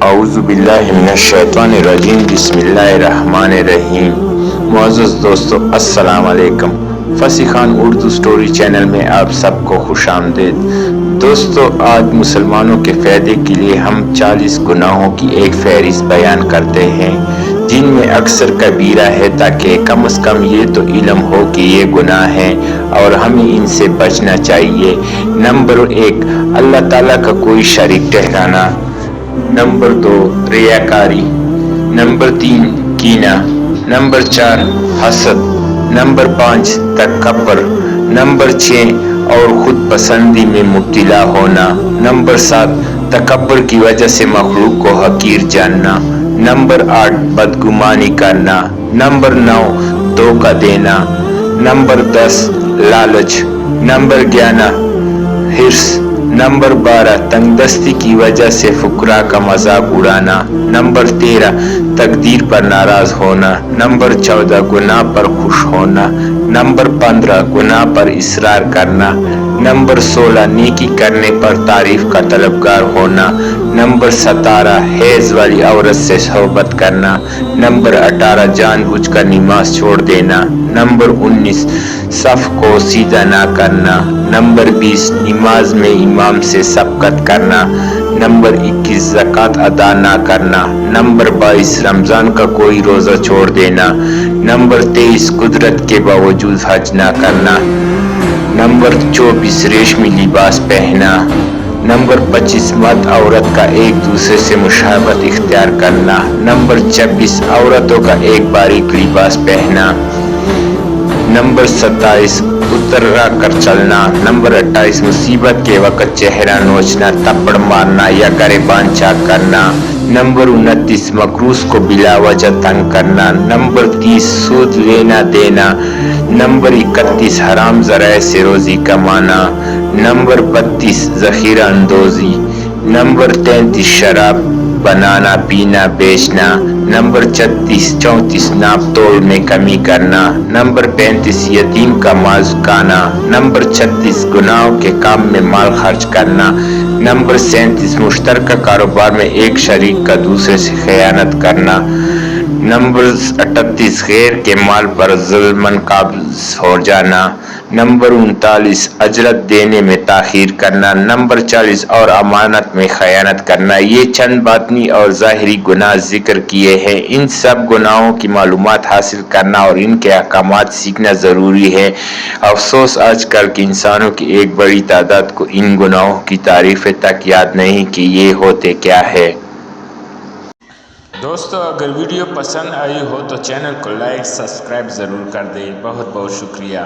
اعوذ باللہ من الشیطان الرجیم بسم اللہ الرحمن الرحیم۔ معزز دوستو السلام علیکم۔ فصیح خان اردو سٹوری چینل میں آپ سب کو خوش آمدید۔ دوستو آج مسلمانوں کے فائدے کے لیے ہم 40 گناہوں کی ایک فہرست بیان کرتے ہیں جن میں اکثر کبیرہ ہے، تاکہ کم از کم یہ تو علم ہو کہ یہ گناہ ہیں اور ہمیں ان سے بچنا چاہیے۔ نمبر 1، اللہ تعالیٰ کا کوئی شریک ٹھہرانا۔ نمبر 2، ریاکاری۔ نمبر 3، کینہ۔ نمبر 4، حسد۔ نمبر 5، تکبر۔ نمبر 6، اور خود پسندی میں مبتلا ہونا۔ نمبر 7، تکبر کی وجہ سے مخلوق کو حقیر جاننا۔ نمبر 8، بدگمانی کرنا۔ نمبر 9، دھوکہ دینا۔ نمبر 10، لالچ۔ نمبر 11، حرص۔ نمبر 12، تنگ دستی کی وجہ سے فقراء کا مذاق اڑانا۔ نمبر 13، تقدیر پر ناراض ہونا۔ نمبر 14، گناہ پر خوش ہونا۔ نمبر 15، گناہ پر اصرار کرنا۔ نمبر 16، نیکی کرنے پر تعریف کا طلبگار ہونا۔ نمبر 17، حیض والی عورت سے صحبت کرنا۔ نمبر 18، جان بوجھ کر نماز چھوڑ دینا۔ نمبر 19، صف کو سیدھا نہ کرنا۔ نمبر 20، نماز میں امام سے سبقت کرنا۔ نمبر 21، زکوٰۃ ادا نہ کرنا۔ نمبر 22، رمضان کا کوئی روزہ چھوڑ دینا۔ نمبر 23، قدرت کے باوجود حج نہ کرنا۔ نمبر 24، ریشمی لباس پہننا۔ نمبر 25، مرد عورت کا ایک دوسرے سے مشابہت اختیار کرنا۔ نمبر 26، عورتوں کا ایک باریک لباس پہننا۔ نمبر 27، اترا کر چلنا۔ نمبر 28، مصیبت کے وقت چہرہ نوچنا، تھپڑ مارنا یا گریبان چاک کرنا۔ نمبر 29، مقروض کو بلا وجہ تنگ کرنا۔ نمبر 30، سود لینا دینا۔ نمبر 31، حرام ذرائع سے روزی کمانا۔ نمبر 32، ذخیرہ اندوزی۔ نمبر 33، شراب بنانا پینا بیچنا۔ نمبر 34، ناپ توڑ میں کمی کرنا۔ نمبر 35، یتیم کا مال چکانا۔ نمبر 36، گناہوں کے کام میں مال خرچ کرنا۔ نمبر 37، مشترکہ کاروبار میں ایک شریک کا دوسرے سے خیانت کرنا۔ نمبر 38، غیر کے مال پر ظلماً قابض ہو جانا۔ نمبر 39، اجرت دینے میں تاخیر کرنا۔ نمبر 40، اور امانت میں خیانت کرنا۔ یہ چند باطنی اور ظاہری گناہ ذکر کیے ہیں۔ ان سب گناہوں کی معلومات حاصل کرنا اور ان کے احکامات سیکھنا ضروری ہے۔ افسوس آج کل کے انسانوں کی ایک بڑی تعداد کو ان گناہوں کی تعریفیں تک یاد نہیں کہ یہ ہوتے کیا ہے۔ دوستو اگر ویڈیو پسند آئی ہو تو چینل کو لائک سبسکرائب ضرور کر دیں۔ بہت بہت شکریہ۔